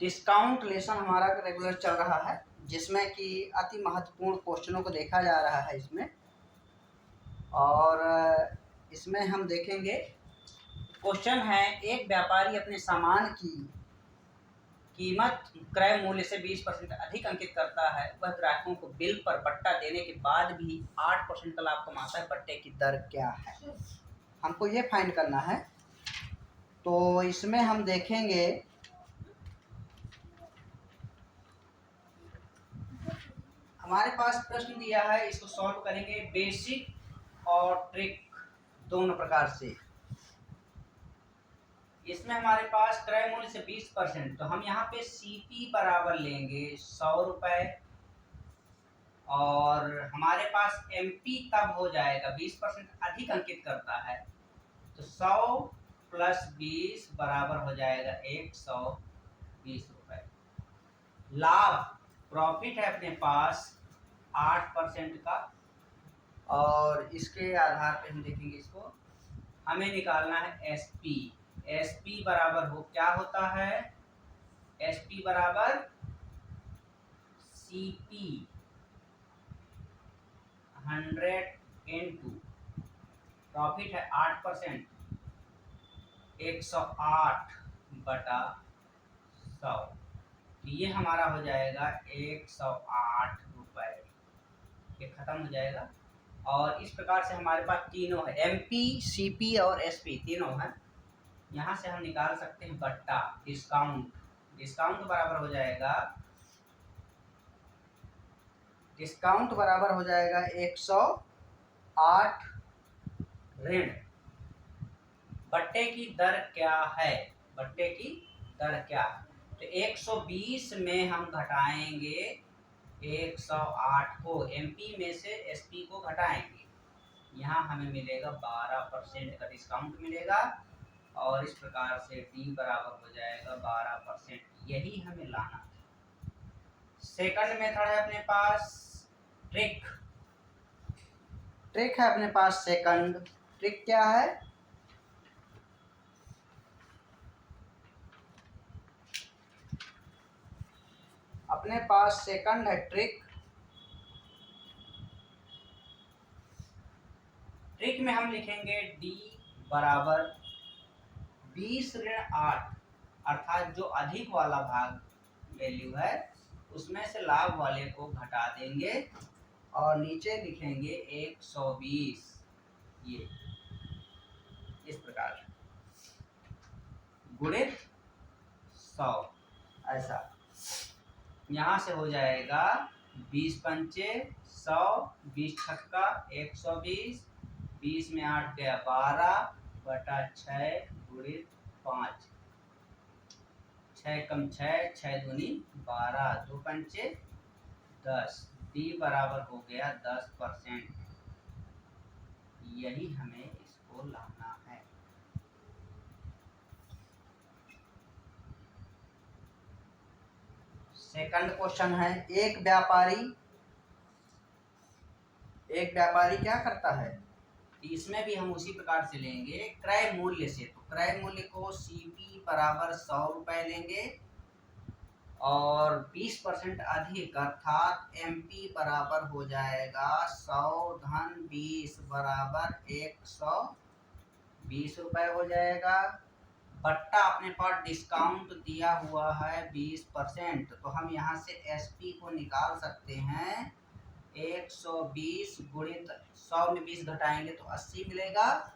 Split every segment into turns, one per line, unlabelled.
Discount lesson हमारा regular चल रहा है, जिसमें कि अति महत्वपूर्ण क्वेश्चनों को देखा जा रहा है इसमें। और इसमें हम देखेंगे, क्वेश्चन है, एक व्यापारी अपने सामान की कीमत क्रय मूल्य से 20% अधिक अंकित करता है। वह ग्राहकों को बिल पर बट्टा देने के बाद भी 8% का लाभ कमाता है। बट्टे की दर क्या है, हमको ये फाइंड करना है। तो इसमें हम देखेंगे, हमारे पास प्रश्न दिया है, इसको सॉल्व करेंगे बेसिक और ट्रिक दोनों प्रकार से। इसमें हमारे पास क्रय मूल्य से 20%, तो हम यहाँ पे सीपी बराबर लेंगे 100 रुपए, और हमारे पास एमपी तब हो जाएगा 20% अधिक अंकित करता है, तो 100 प्लस 20 बराबर हो जाएगा 120 रुपए। लाभ प्रॉफिट है अपने पास 8% का, और इसके आधार पे हम देखेंगे, इसको हमें निकालना है एसपी। एसपी बराबर हो क्या होता है, एसपी बराबर सीपी 100 इंटू प्रॉफिट है 8%, 108 बटा 100, तो ये हमारा हो जाएगा 108 रुपए। ये खत्म हो जाएगा। और इस प्रकार से हमारे पास तीनों है, एमपी, सीपी और एसपी तीनों है। यहाँ से हम निकाल सकते हैं बट्टा डिस्काउंट। डिस्काउंट बराबर हो जाएगा, डिस्काउंट बराबर हो जाएगा 108 ऋण बट्टे की दर क्या है, बट्टे की दर क्या है, तो 120 में हम घटाएंगे 108 को, एमपी में से एसपी को घटाएंगे, यहाँ हमें मिलेगा 12% का डिस्काउंट मिलेगा, और इस प्रकार से डी बराबर हो जाएगा 12%। यही हमें लाना है। सेकंड मेथड है अपने पास ट्रिक। ट्रिक है अपने पास सेकंड। ट्रिक क्या है, अपने पास सेकंड है ट्रिक। ट्रिक में हम लिखेंगे डी बराबर 20 ऋण 8, अर्थात जो अधिक वाला भाग वैल्यू है उसमें से लाभ वाले को घटा देंगे, और नीचे लिखेंगे 120, ये इस प्रकार गुणित 100, ऐसा। यहाँ से हो जाएगा 20 पंचे 100, 20 छक्का 120, 20 में 8 गया 12 बटा 6 गुणित 5, 6 कम 6, 6 दूनी 12, 2 पंचे 10, डी बराबर हो गया 10%। यही हमें इसको लाना है। सेकंड क्वेश्चन है, एक व्यापारी क्या करता है, इसमें भी हम उसी प्रकार से लेंगे क्रय मूल्य से। तो क्रय मूल्य को सीपी बराबर 100 रुपए लेंगे, और 20% अधिक अर्थात एमपी बराबर हो जाएगा 100 धन 20 बराबर 120 रुपए हो जाएगा। बट्टा अपने पास डिस्काउंट दिया हुआ है 20%, तो हम यहाँ से एसपी को निकाल सकते हैं। 120 गुणित 100 में 20 घटाएंगे तो 80 मिलेगा,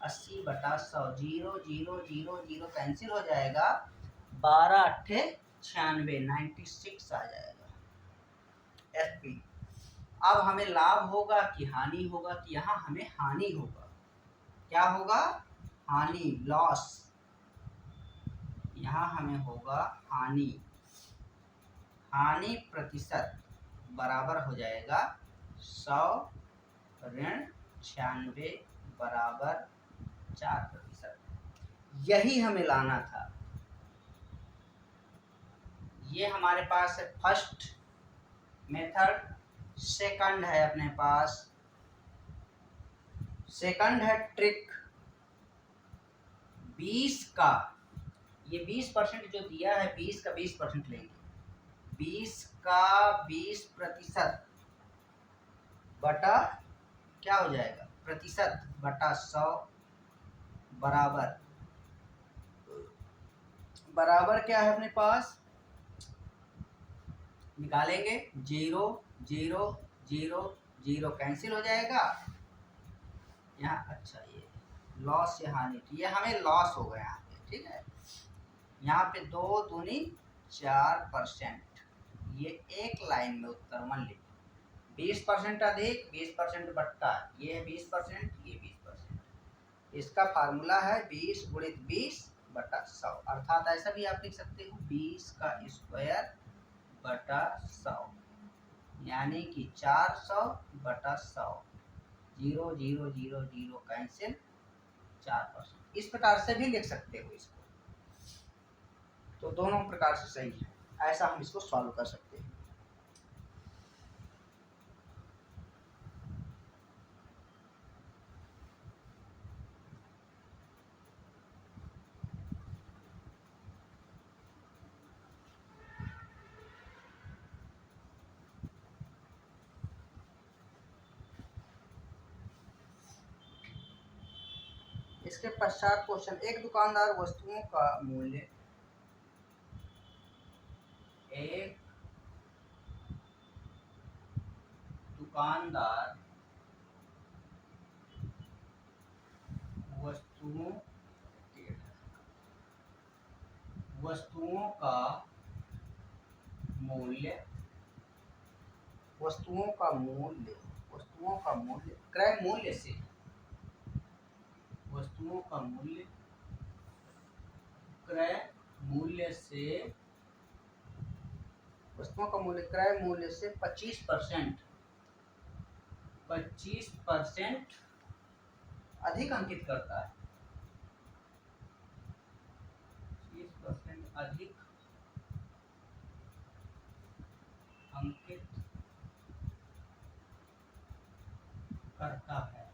80 बटा 100, 0 0 0 0 कैंसिल हो जाएगा, 12 अट्ठे 96, 96 आ जाएगा एसपी। अब हमें लाभ होगा कि हानि होगा, कि यहाँ हमें हानि होगा। क्या होगा, हानि, लॉस। यहाँ हमें होगा हानि। हानि प्रतिशत बराबर हो जाएगा 100 ऋण 96 बराबर 4%। यही हमें लाना था। ये हमारे पास है फर्स्ट मेथड। सेकंड है अपने पास, सेकंड है ट्रिक। 20 का ये 20% जो दिया है 20 का 20% लेंगे, 20 का 20% बटा क्या हो जाएगा, प्रतिशत बटा 100 बराबर, बराबर क्या है अपने पास, निकालेंगे 0 0 0 0 कैंसिल हो जाएगा यहाँ। अच्छा ये लॉस यहाँ नहीं, ये हमें लॉस हो गया यहाँ पे, ठीक है। यहाँ पे 2 दूनी 4%, ये एक लाइन में उत्तर मान लीजिए 20% अधिक 20% बट्टा, ये है 20%, ये 20%। इसका फार्मूला है 20 गुणित 20 बटा 100, अर्थात ऐसा भी आप लिख सकते हो 20 का स्क्वायर बटा 100, यानी कि 400 बटा 100, 0 0 0 0 कैंसिल, 4%। इस प्रकार से भी लिख सकते हो इसको, तो दोनों प्रकार से सही है, ऐसा हम इसको सॉल्व कर सकते हैं। इसके पश्चात क्वेश्चन, एक दुकानदार वस्तुओं का मूल्य, एक दुकानदार वस्तुओं का मूल्य, वस्तुओं का मूल्य क्रय मूल्य से, वस्तुओं का मूल्य क्रय मूल्य से, वस्तुओं का मूल्य क्रय मूल्य से 25% अधिक अंकित करता है, 25% अधिक अंकित करता है,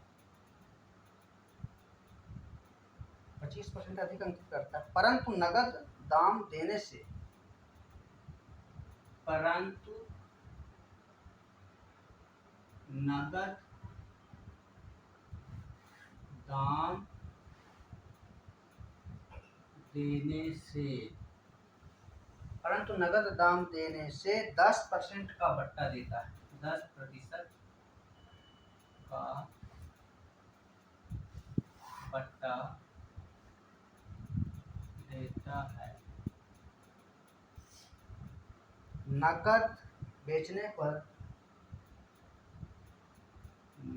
25% अधिक अंकित करता है, परंतु नगद दाम देने से, परंतु नगद दाम देने से, परंतु नगद दाम देने से 10% का बट्टा देता है, 10% का बट्टा देता है। नकद बेचने पर,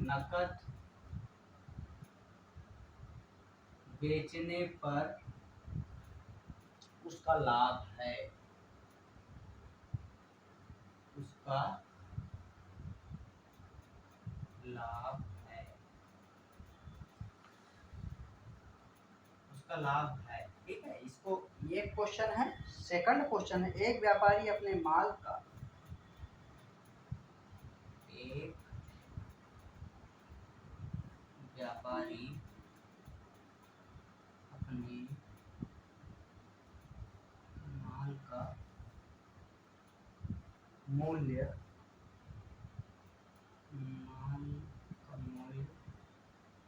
नकद बेचने पर उसका लाभ है, उसका लाभ है, उसका लाभ है, ठीक है। इसको, ये क्वेश्चन है। सेकंड क्वेश्चन है, एक व्यापारी अपने माल का, एक व्यापारी अपने माल का मूल्य,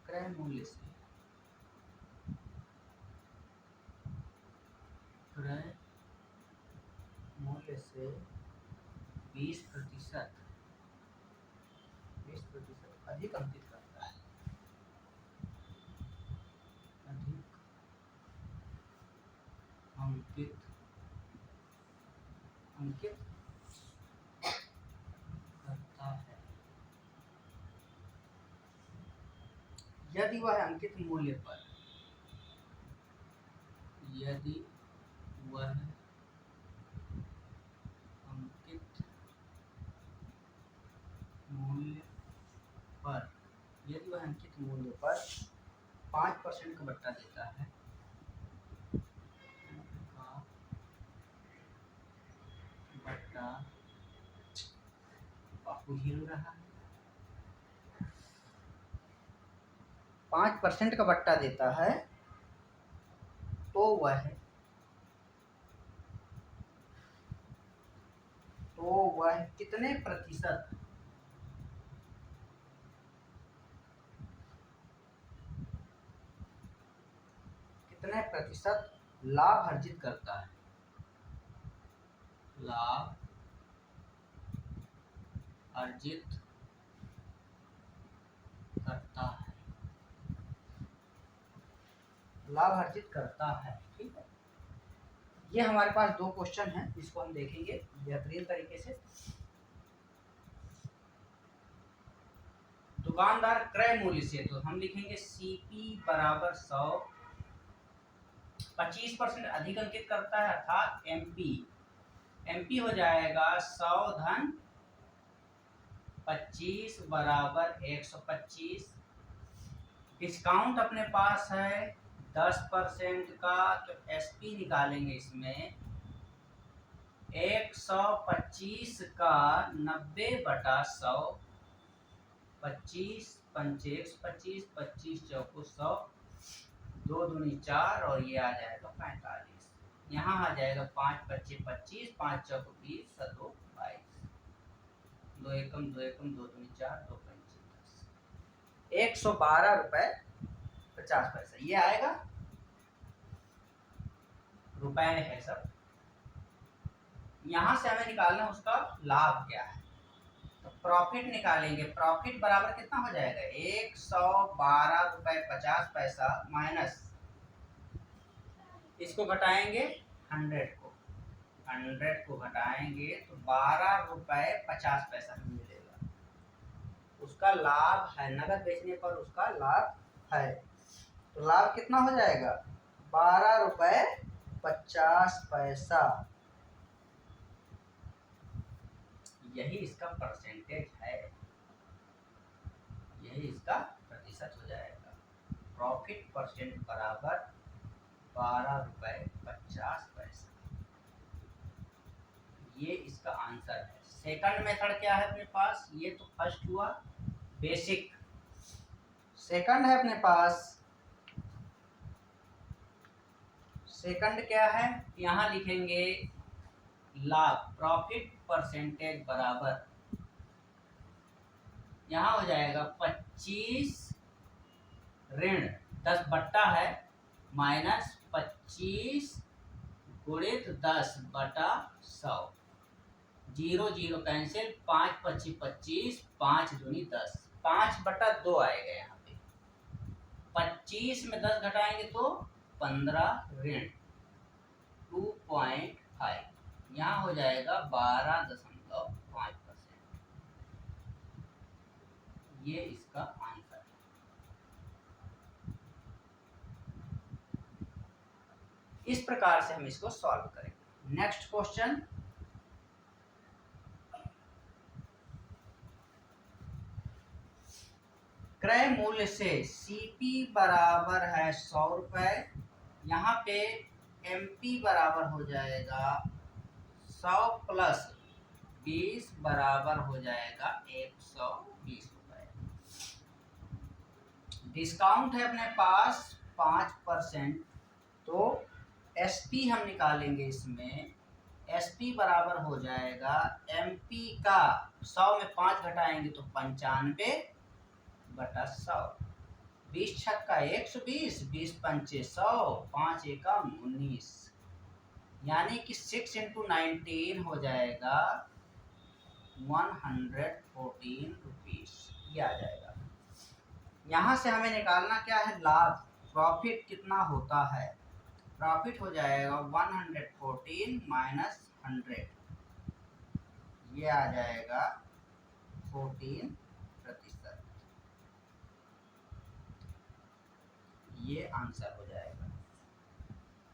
क्रय मूल्य से, क्रय मूल्य से 20% अधिक अंकित करता है, अधिक अंकित करता है, यदि वह अंकित मूल्य पर, यदि वह अंकित मूल्य पर, यदि वह अंकित मूल्य पर 5% का बट्टा देता है, बट्टा आपको हिल रहा है, 5% का बट्टा देता है, तो वह तो वह कितने प्रतिशत लाभ अर्जित करता है, लाभ अर्जित करता है, लाभ अर्जित करता है। ठीक है, ये हमारे पास दो क्वेश्चन हैं, इसको हम देखेंगे बेहतरीन तरीके से। दुकानदार क्रय मूल्य से, तो हम लिखेंगे सीपी बराबर 100, 25% अधिक अंकित करता है अर्थात एमपी, एमपी हो जाएगा 100 धन 25 बराबर 125। डिस्काउंट अपने पास है 10% का, तो एसपी निकालेंगे इसमें 125 का 90/100, 25 पंचे 125, 25 चौको 100, 2 दूनी 4 और ये आ जाएगा 45। यहाँ आ जाएगा 5 पच्चे 25, 5 चौको 20, 7 22, 2 एकम 2 एकम 2 दूनी 4, 2 पंचे 10, 112 रुपए 50 पैसा ये आएगा। रुपए है सब। यहाँ से हमें निकालना उसका लाभ क्या है, तो प्रॉफिट निकालेंगे। प्रॉफिट बराबर कितना हो जाएगा, 112 रुपए 50 पैसा माइनस, इसको घटाएंगे 100 को घटाएंगे तो 12 रुपए 50 पैसा मिलेगा। उसका लाभ है, नगद बेचने पर उसका लाभ है। तो लाभ कितना हो जाएगा, 12 रुपए 50 पैसा। यही इसका परसेंटेज है, यही इसका प्रतिशत हो जाएगा। प्रॉफिट परसेंट बराबर 12 रुपए 50 पैसा, ये इसका आंसर है। सेकंड मेथड क्या है अपने पास, ये तो फर्स्ट हुआ बेसिक, सेकंड है अपने पास। सेकंड क्या है, यहाँ लिखेंगे लाभ, प्रॉफिट परसेंटेज बराबर, यहाँ हो जाएगा 25 ऋण 10 बट्टा है माइनस 25 गुणित 10/100, 0 0 कैंसिल, 5 पच्ची 25, 5 दूनी 10, 5/2 आएगा। यहाँ पे 25 में 10 घटाएंगे तो 15 ऋण 2.5, यहाँ हो जाएगा 12.5%। ये इसका आंसर है। इस प्रकार से हम इसको सॉल्व करेंगे। नेक्स्ट क्वेश्चन, क्रय मूल्य से सीपी बराबर है 100 रुपए, यहाँ पे एमपी बराबर हो जाएगा 100 प्लस 20 बराबर हो जाएगा 120 रुपए। डिस्काउंट है अपने पास 5%, तो एसपी हम निकालेंगे इसमें, एसपी बराबर हो जाएगा एमपी का 100 में 5 घटाएंगे तो 95/100, 20 छक्का 120, 20 पंचे 100, 5 एकम 19, यानी कि 6 × 19 हो जाएगा 114 रुपीज, ये आ जाएगा। यहाँ से हमें निकालना क्या है, लाभ, प्रॉफिट कितना होता है, प्रॉफिट हो जाएगा 114 माइनस 100, ये आ जाएगा 14%, ये आंसर हो जाएगा।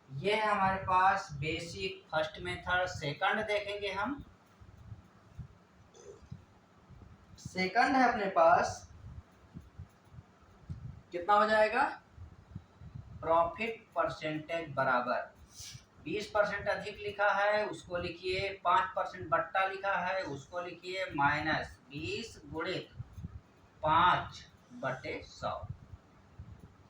ये है हमारे पास बेसिक फर्स्ट मेथड। सेकंड देखेंगे हम, सेकंड है अपने पास, कितना हो जाएगा, प्रॉफिट परसेंटेज बराबर 20% अधिक लिखा है उसको लिखिए, 5% बट्टा लिखा है उसको लिखिए, माइनस 20 गुणित 5/100,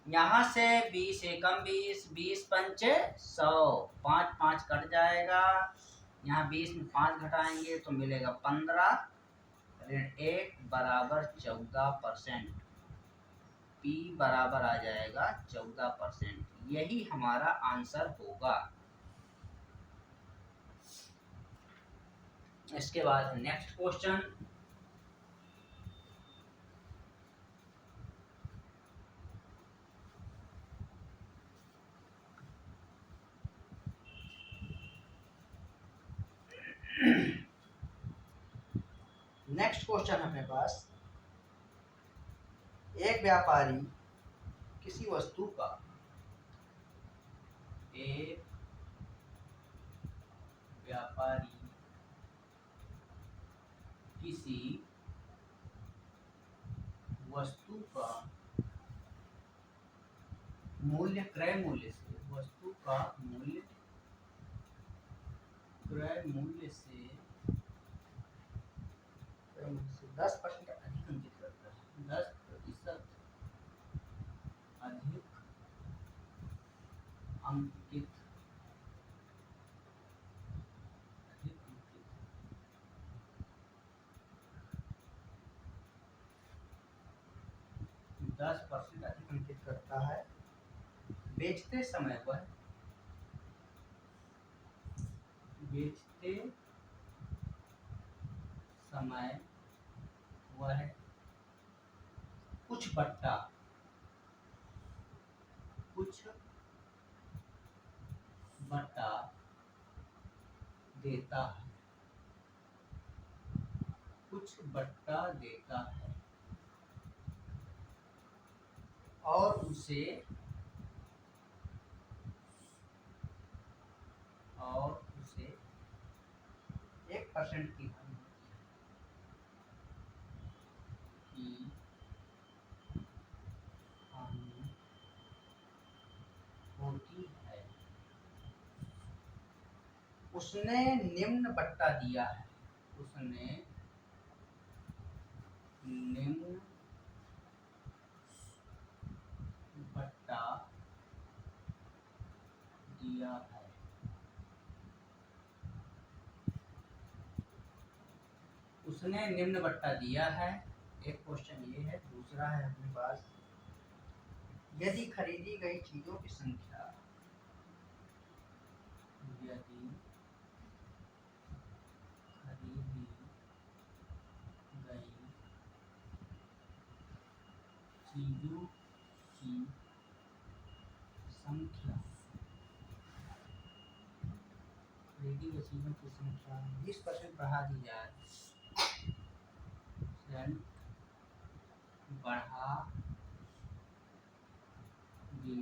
यहाँ से 20 एकम 20, 20 पंचे 100, 5 5 कट जाएगा, यहाँ 20 में 5 घटाएंगे तो मिलेगा 15 ऋण 1 बराबर 14%। P बराबर आ जाएगा 14%। यही हमारा आंसर होगा। इसके बाद नेक्स्ट क्वेश्चन, नेक्स्ट क्वेश्चन अपने पास, एक व्यापारी किसी वस्तु का किसी वस्तु का मूल्य क्रय मूल्य से, वस्तु का मूल्य क्रय मूल्य से 10% अधिक अंकित करता है। 10% अधिक अंकित 10% अधिक अंकित करता है। बेचते समय वह कुछ बट्टा देता है, और उसे 1% की हानि होती है। उसने निम्न बट्टा दिया है। उसने निम्न बट्टा दिया है। एक क्वेश्चन ये है। दूसरा है अपने पास, यदि खरीदी गई चीजों की संख्या खरीदी गई चीजों की संख्या 20% बढ़ा दी जाए, बढ़ा दी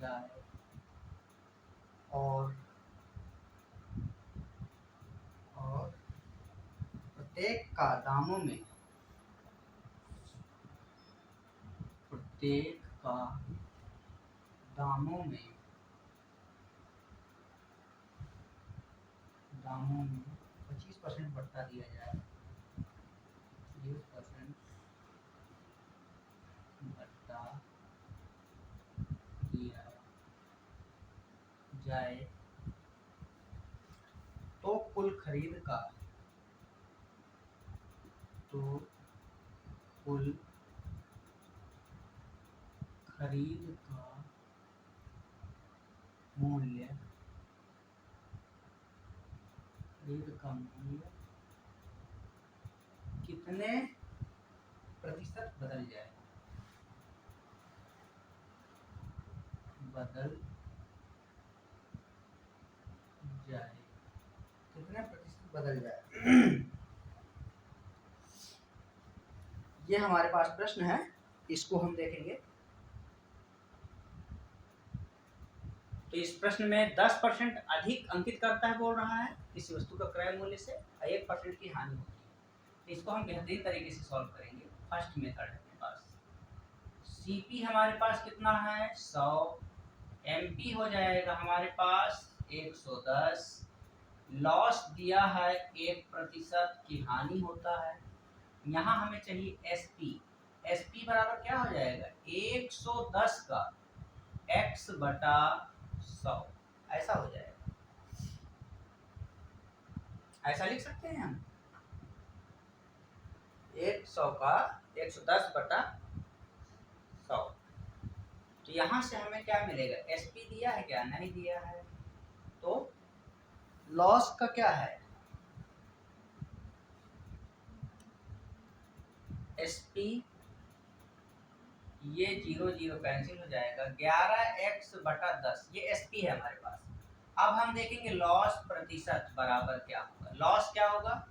जाए और प्रत्येक का दामों में दामों में 25% बढ़ता दिया जाए, 20% बढ़ता दिया जाए तो कुल खरीद का मूल्य कितने प्रतिशत बदल जाए, कितने प्रतिशत बदल जाए। ये हमारे पास प्रश्न है, इसको हम देखेंगे। तो इस प्रश्न में 10% अधिक अंकित करता है बोल रहा है किसी वस्तु का क्रय मूल्य से, 1% की हानि होती है। तो इसको हम बेहतरीन तरीके से सॉल्व करेंगे। फर्स्ट मेथड है अपने पास, सीपी हमारे पास कितना है 100, एमपी हो जाएगा हमारे पास 110, लॉस दिया है 1% की हानि होता है। यहाँ हमें चाहिए एसपी, एसपी बराबर क्या हो जाएगा 110 का x/100, ऐसा हो जाएगा। ऐसा लिख सकते हैं हम 100 का 110/100। तो यहाँ से हमें क्या मिलेगा, एसपी दिया है क्या, नहीं दिया है, तो लॉस का क्या है, एसपी, ये 0 0 कैंसिल हो जाएगा, 11x/10, ये एसपी है हमारे पास। अब हम देखेंगे लॉस प्रतिशत बराबर क्या होगा। लॉस क्या होगा,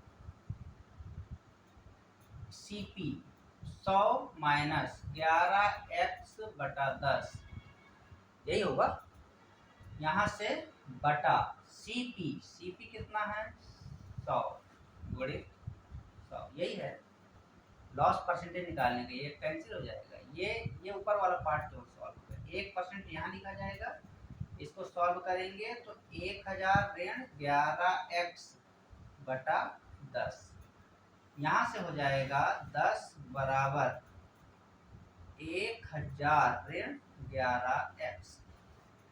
सीपी 100 माइनस 11x/10, यही होगा। यहाँ से बटा सीपी, सीपी कितना है 100 गुणित 100, यही है लॉस परसेंटेज निकालने के। ये कैंसिल हो जाएगा, ये ऊपर वाला पार्ट जो सॉल्व होगा, 1% यहाँ लिखा जाएगा, इसको सॉल्व करेंगे तो 1000 ऋण 11x/10, यहाँ से हो जाएगा 10 बराबर 1000 ऋण 11x,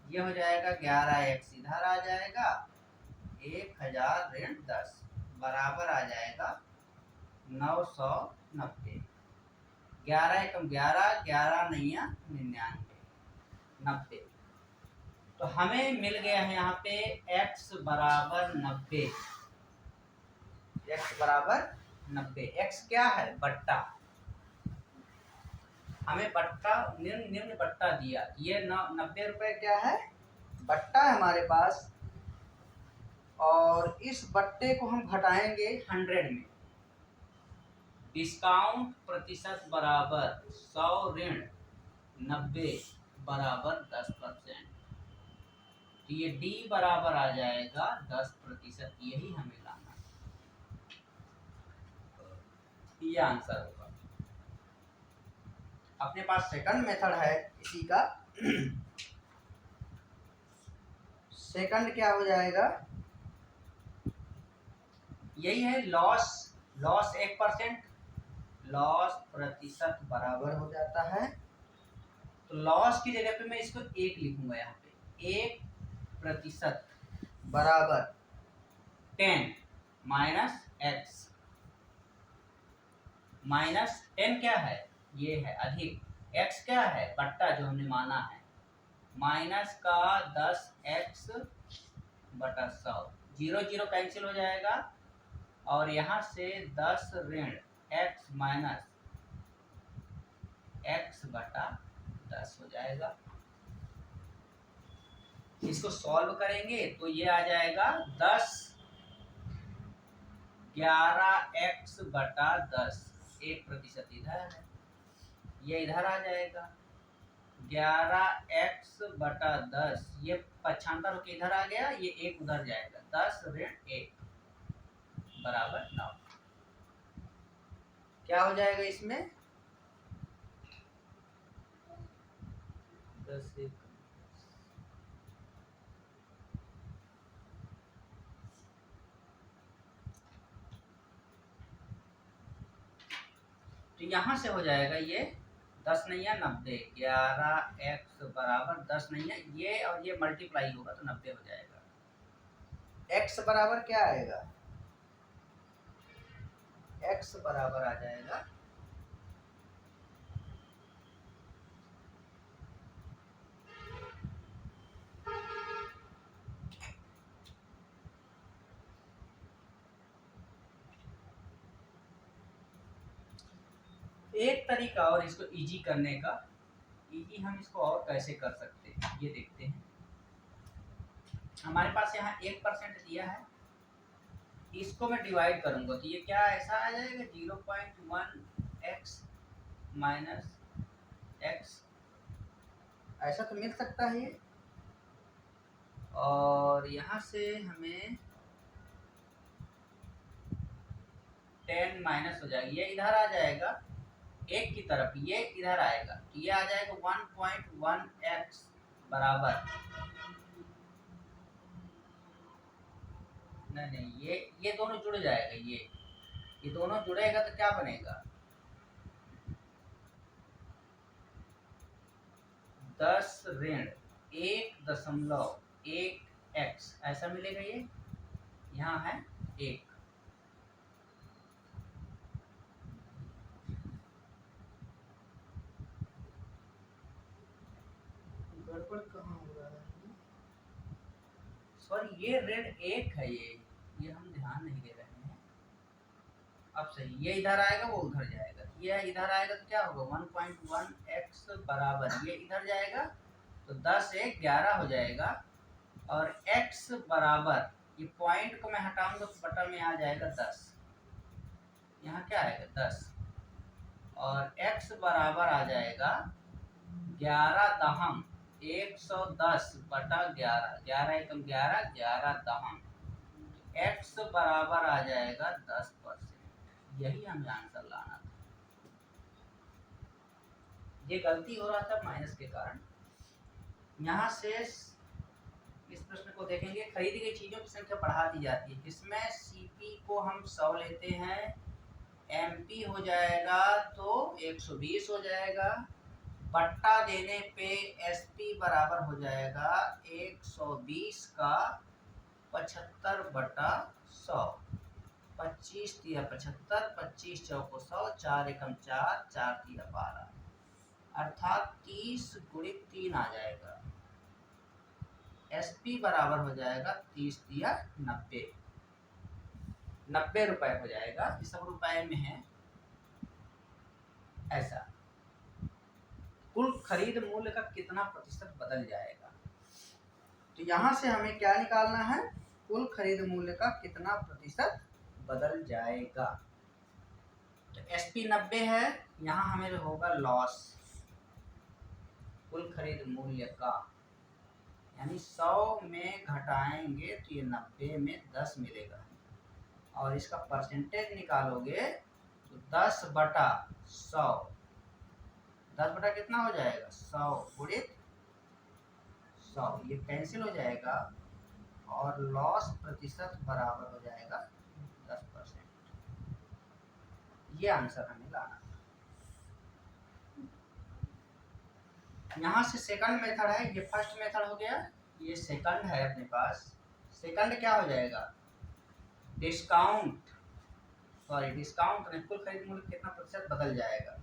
ये हो जाएगा 11x इधर आ जाएगा, 1000 ऋण 10 बराबर आ जाएगा 990। 11 एकम 11, 11 नहीं 99, 90। तो हमें मिल गया है यहाँ पे x बराबर 90, x बराबर 90। x क्या है, बट्टा, हमें बट्टा निम्न बट्टा दिया, ये 90 रुपए क्या है, बट्टा है हमारे पास, और इस बट्टे को हम घटाएंगे 100 में। डिस्काउंट प्रतिशत बराबर 100 ऋण 90 बराबर 10%, तो ये डी बराबर आ जाएगा 10%, यही हमें लाना है, ये आंसर होगा। अपने पास सेकंड मेथड है इसी का। सेकंड क्या हो जाएगा, यही है लॉस, लॉस 1%, लॉस प्रतिशत बराबर हो जाता है, तो लॉस की जगह पे मैं इसको 1 लिखूंगा, यहाँ पे 1% बराबर 10 माइनस x, माइनस 10 क्या है, ये है अधिक, x क्या है, बट्टा जो हमने माना है, माइनस का 10x/100, 0 0 कैंसिल हो जाएगा, और यहाँ से 10 ऋण x माइनस x/10 हो जाएगा। इसको सॉल्व करेंगे तो ये आ जाएगा 10 11x/10, 1% इधर है, ये इधर आ जाएगा 11x/10, ये पक्षांतर होकर इधर आ गया, ये 1 उधर जाएगा, 10 ऋण 1 बराबर 9। क्या हो जाएगा इसमें, 10 1, तो यहाँ से हो जाएगा ये 10 नहीं 90, 11x बराबर 10 नहीं, ये और ये मल्टीप्लाई होगा तो 90 हो जाएगा। x बराबर क्या आएगा, x बराबर आ जाएगा एक तरीका और इसको इजी करने का, इजी हम इसको और कैसे कर सकते हैं ये देखते हैं। हमारे पास यहाँ 1% दिया है, इसको मैं डिवाइड करूंगा तो ये क्या ऐसा आ जाएगा 0.1x माइनस x, ऐसा तो मिल सकता है ये, और यहाँ से हमें 10 माइनस हो जाएगा, ये इधर आ जाएगा एक की तरफ, ये इधर आएगा, तो ये आ जाएगा 1.1x बराबर, नहीं ये दोनों जुड़ जाएगा, ये दोनों जुड़ेगा तो क्या बनेगा 10 ऋण 1.1x ऐसा मिलेगा, ये यहाँ है 1।
गड़बड़ कहाँ हो रहा है?
सॉरी, ये ऋण 1 है, ये हम ध्यान नहीं दे रहे हैं। अब सही, ये इधर आएगा वो उधर जाएगा, ये इधर आएगा तो क्या होगा 1.1x बराबर, ये इधर जाएगा तो 10 1 11 हो जाएगा, और x बराबर, ये पॉइंट को मैं हटाऊंगा तो बटा में आ जाएगा 10, यहाँ क्या आएगा 10, और x बराबर आ जाएगा 11 दहम 110 बटा 11, 11 एकम 11, 11 दहम, x बराबर आ जाएगा 10%। यही हमें आंसर लाना था। ये गलती हो रहा था माइनस के कारण। यहाँ से इस प्रश्न को देखेंगे, खरीदी गई चीजों की संख्या बढ़ा दी जाती है, जिसमें सीपी को हम 100 लेते हैं, एमपी हो जाएगा तो 120 हो जाएगा, बट्टा देने पे एसपी बराबर हो जाएगा 120 का 75 बटा 100, 25 तिया 75, 25 चौको 100, 4 एकम 4, 4 तिया 12, अर्थात 30 गुणित 3 आ जाएगा। एसपी बराबर हो जाएगा 30 तिया 90, 90 रुपए हो जाएगा, ये सब रुपए में है। ऐसा कुल खरीद मूल्य का कितना प्रतिशत बदल जाएगा, तो यहां से हमें क्या निकालना है, कुल खरीद मूल्य का कितना प्रतिशत बदल जाएगा। तो एसपी 90 है, यहाँ हमें होगा लॉस, कुल खरीद मूल्य का, यानी 100 में घटाएंगे तो ये 90 में 10 मिलेगा, और इसका परसेंटेज निकालोगे तो 10 बटा 100, 10 बटा कितना हो जाएगा 100 गुणित 100, ये कैंसिल हो जाएगा, और लॉस प्रतिशत बराबर हो जाएगा 10%। ये आंसर हमें लाना था। यहाँ से सेकंड मेथड है, ये फर्स्ट मेथड हो गया, ये सेकंड है अपने पास। सेकंड क्या हो जाएगा, डिस्काउंट, सॉरी डिस्काउंट में कुल खरीद मूल्य कितना प्रतिशत बदल जाएगा।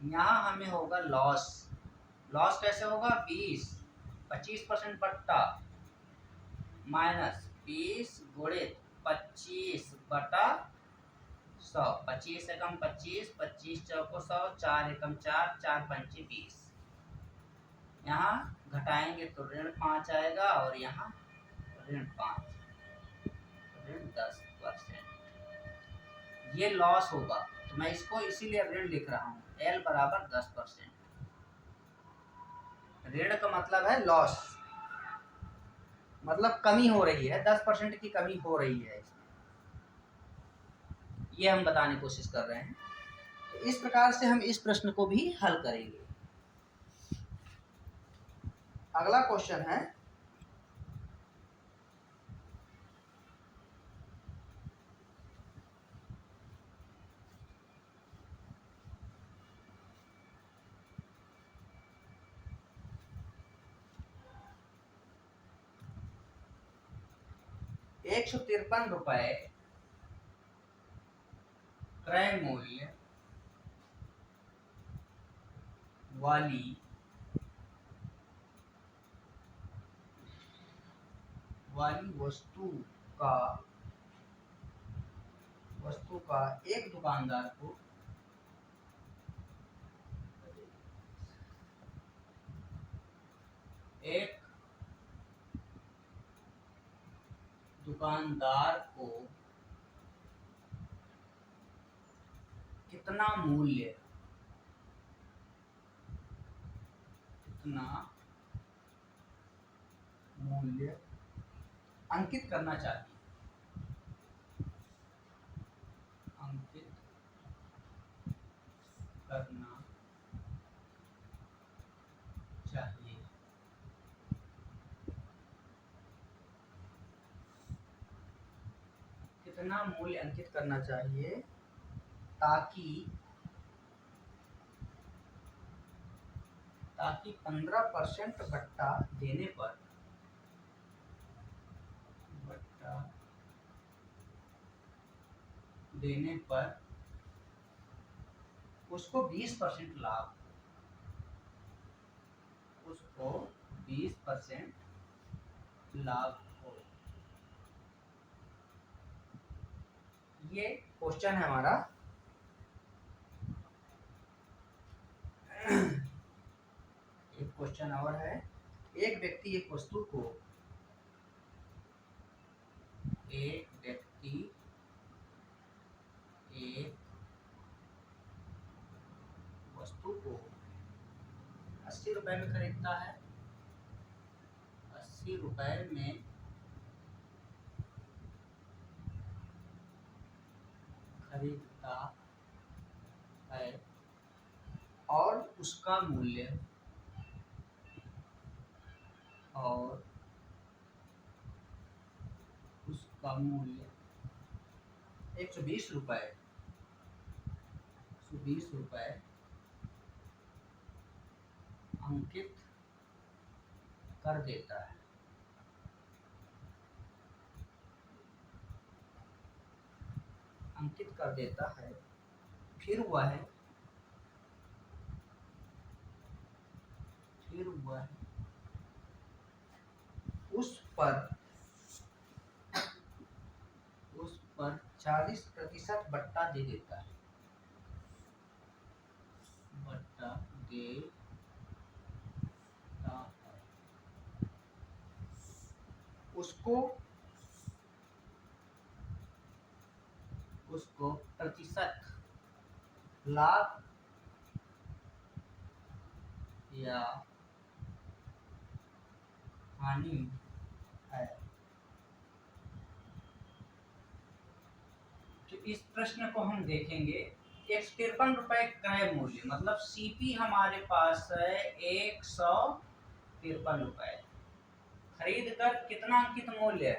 यहाँ हमें होगा लॉस, लॉस कैसे होगा 20, 25% बट्टा माइनस 20 गुणित 25 बटा 100, 25 एकम 25, 25 चौको 100, 4 एकम 4, 4 पंची 20, यहाँ घटाएंगे तो ऋण 5 आएगा, और यहाँ ऋण 5, ऋण 10%। ये लॉस होगा, तो मैं इसको इसीलिए ऋण लिख रहा हूँ, L बराबर 10%। ऋण का मतलब है लॉस, मतलब कमी हो रही है, 10% की कमी हो रही है इसमें, ये हम बताने की कोशिश कर रहे हैं। तो इस प्रकार से हम इस प्रश्न को भी हल करेंगे। अगला क्वेश्चन है, ₹153 क्रय मूल्य वाली वस्तु का एक दुकानदार को कितना मूल्य अंकित करना चाहिए, कितना मूल्य अंकित करना चाहिए, ताकि 15% बट्टा देने पर देने पर उसको 20% लाभ, उसको 20% लाभ हो। ये क्वेश्चन है हमारा। एक क्वेश्चन और है। एक व्यक्ति एक वस्तु को एक 80 रुपए में खरीदता है, 80 रुपए में खरीदता है और उसका मूल्य 120 रुपए, 120 रुपए अंकित कर देता है। अंकित कर देता है, फिर वह उस पर 40% बट्टा दे देता है। उसको प्रतिशत लाभ या हानि है। तो इस प्रश्न को हम देखेंगे। 153 रुपए क्रय मूल्य, मतलब सीपी हमारे पास है 153 रुपए। खरीद कर कितना अंकित मूल्य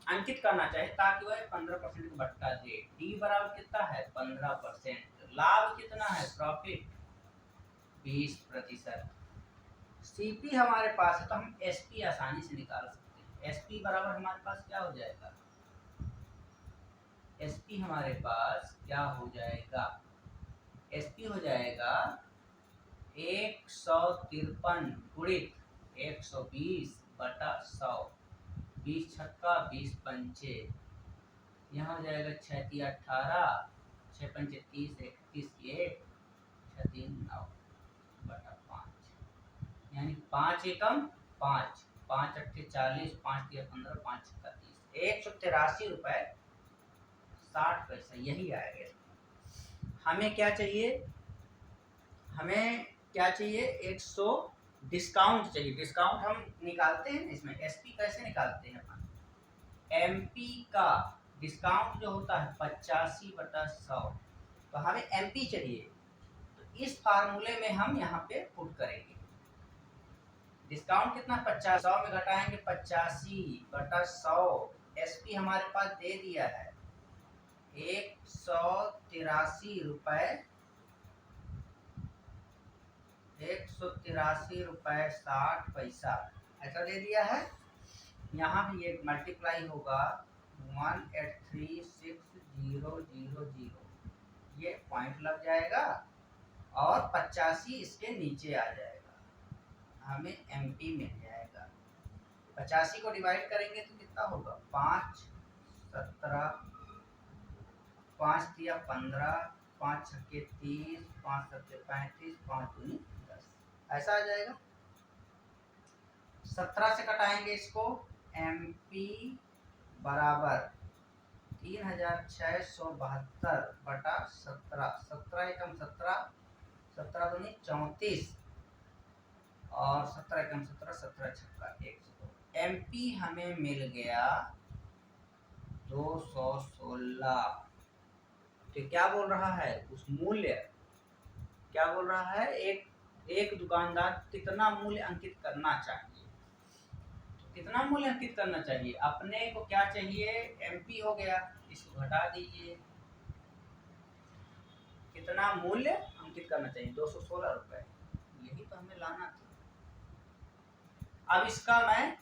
अंकित करना चाहिए ताकि वह 15% बट्टा दे। डी बराबर कितना है 15%। लाभ कितना है प्रॉफिट 20%। सीपी हमारे पास है तो हम एसपी आसानी से निकाल सकते हैं। एसपी बराबर हमारे पास क्या हो जाएगा, एसपी हमारे पास क्या हो जाएगा, एसपी हो जाएगा 153 गुणित 120 बटा 100, 20 छक्का 20 पंचे, यहाँ हो जाएगा 6 × 18, 6 × 5 = 30, 31 1, 6 × 3 = 9 बटा 5, यानी 5 एकम 5, 5 × 8 = 40, 5 × 3 = 15, 5 × 6 = 30, 183 रुपए 60 पैसा, यही आएगा। हमें क्या चाहिए, हमें क्या चाहिए 100 डिस्काउंट चाहिए। डिस्काउंट हम निकालते हैं इसमें। एसपी कैसे निकालते हैं अपन, एमपी का डिस्काउंट जो होता है 85/100, तो हमें एमपी चाहिए। तो इस फार्मूले में हम यहाँ पे पुट करेंगे। डिस्काउंट कितना 50, 100 में घटाएंगे 85/100। एसपी हमारे पास दे दिया है 183 रुपए, 183 रुपए 60 पैसा, ऐसा दे दिया है। यहाँ भी ये मल्टीप्लाई होगा 1836000, ये पॉइंट लग जाएगा और 85 इसके नीचे आ जाएगा, हमें एमपी मिल जाएगा। 85 को डिवाइड करेंगे तो कितना होगा 5 17, 5 × 15, 5 × 6 = 30, 5 × 7 = 35, 5 × 2 = 10, ऐसा आ जाएगा। 17 से कटाएंगे इसको, एमपी बराबर 3672/17, 17 एकम 17, 17 दूनी 34 और 17 एकम 17, 17 छक्का 100। एमपी हमें मिल गया 216। तो क्या बोल रहा है, उस मूल्य क्या बोल रहा है, एक दुकानदार कितना मूल्य अंकित करना चाहिए। कितना मूल्य अंकित करना चाहिए, अपने को क्या चाहिए एमपी हो गया, इसको घटा दीजिए। कितना मूल्य अंकित करना चाहिए 216 रुपए, यही तो हमें लाना था। अब इसका मैं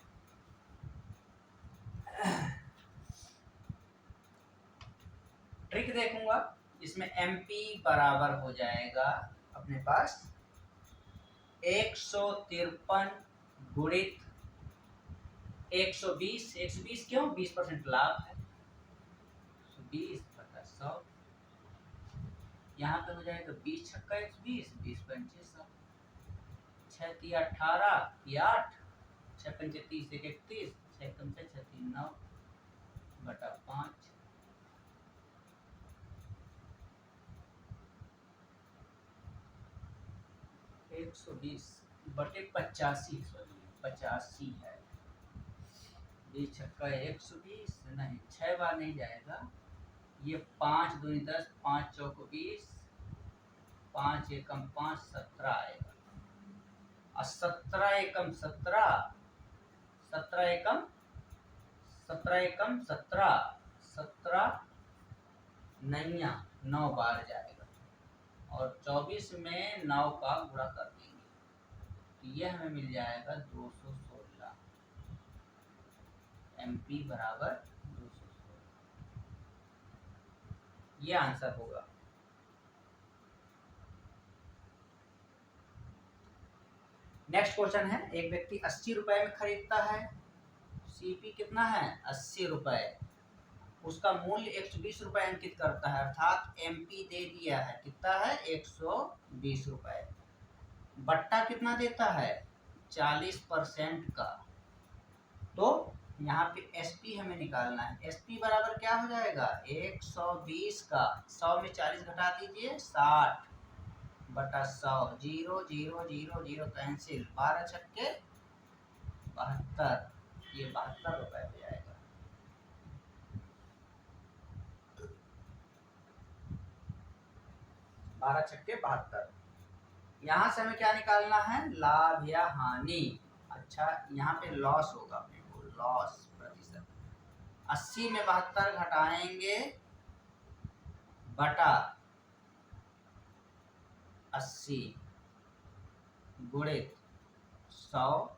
ट्रिक देखूंगा। इसमें MP बराबर हो जाएगा अपने पास 153 गुणित 120। 120 क्यों? 20% लाभ है, 20/100। यहाँ पे हो जाएगा 20 छक्का 120, 20 पंचे 100, 6 तिया 18, ये 8, 6 पंचे 30, 1 31, 6 कम से 6 3 9 बटा 5। 120 बटे 85, सॉरी 85 है। 20 छक्का 120, नहीं 6 बार नहीं जाएगा, ये 5 दूनी 10, 5 चौको 20, 5 एकम 5, 17 आएगा। और 17 एकम 17, 17 एकम 17 एकम 17, 17 नैया 9 बार जाएगा, और 24 में 9 का गुणा कर देंगे, तो ये हमें मिल जाएगा 216। MP बराबर 216, ये आंसर होगा। नेक्स्ट क्वेश्चन है, एक व्यक्ति 80 रुपए में खरीदता है, CP कितना है? 80 रुपए, उसका मूल्य 120 रुपए अंकित करता है, अर्थात MP दे दिया है, कितना है? 120 रुपए। बट्टा कितना देता है? 40% का। तो यहाँ पे SP हमें निकालना है। SP बराबर क्या हो जाएगा? 120 का 100 में 40 घटा दीजिए, 60 बटा 100, 0 0 0 0 कैंसिल, 12 छक्के 72, ये 72 रुपए हो जाएगा। बारह छक्के 72। यहाँ से हमें क्या निकालना है? लाभ या हानि। अच्छा, यहाँ पे लॉस होगा अपने को, लॉस प्रतिशत। 80 में 72 घटाएंगे बटा 80 गुणित 100,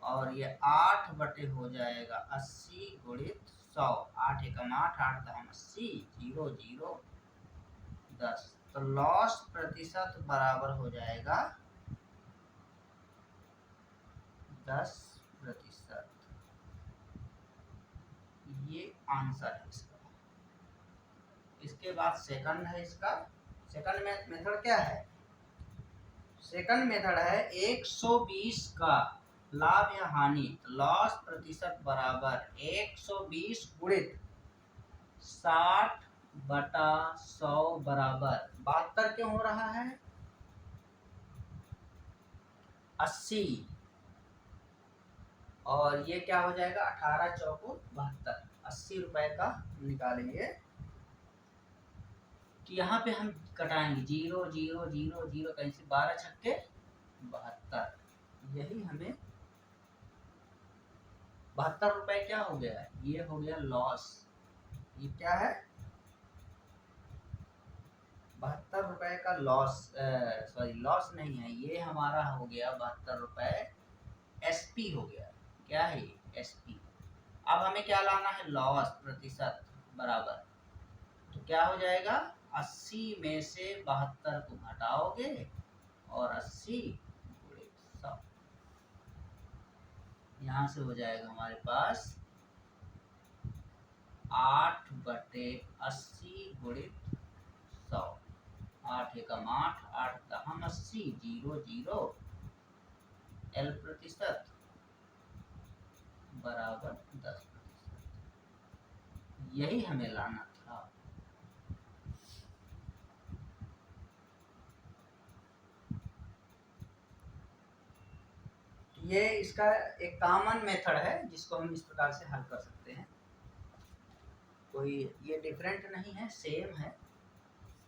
और ये 8 बटे हो जाएगा 80 गुणित 100, 8 एकम 8, 8 दहम 80, 0 0 10। तो लॉस प्रतिशत बराबर हो जाएगा 10%। ये आंसर है इसका। इसके बाद सेकंड है इसका। सेकंड मेथड क्या है? सेकंड मेथड है 120 का लाभ या हानि, लॉस प्रतिशत बराबर 120 गुणित 60 बटा 100 बराबर 72 क्यों हो रहा है? 80, और ये क्या हो जाएगा? 18 चौको 72, 80 रुपए का निकालेंगे, कि यहाँ पे हम कटाएंगे 0 0 0 0 कैसे, 12 छक्के 72, यही हमें 72 रुपए क्या हो गया? ये हो गया लॉस। ये क्या है? 72 रुपए का लॉस, सॉरी लॉस नहीं है, ये हमारा हो गया 72 रुपए SP हो गया। क्या है? SP। अब हमें क्या लाना है? लॉस प्रतिशत बराबर, तो क्या हो जाएगा? 80 में से 72 को घटाओगे, और 80 गुणित 100, यहाँ से हो जाएगा हमारे पास 8 बटे 80 गुणित 100, 8 एकम 8, 8 दहम 80, 0 0 L प्रतिशत बराबर 10%। यही हमें लाना था। ये इसका एक कॉमन मेथड है, जिसको हम इस प्रकार से हल कर सकते हैं। कोई ये डिफरेंट नहीं है, सेम है,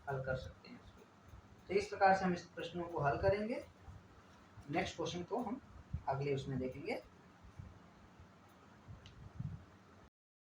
हल कर सकते हैं इसको। तो इस प्रकार से हम इस प्रश्नों को हल करेंगे। नेक्स्ट क्वेश्चन को हम अगले उसमें देखेंगे।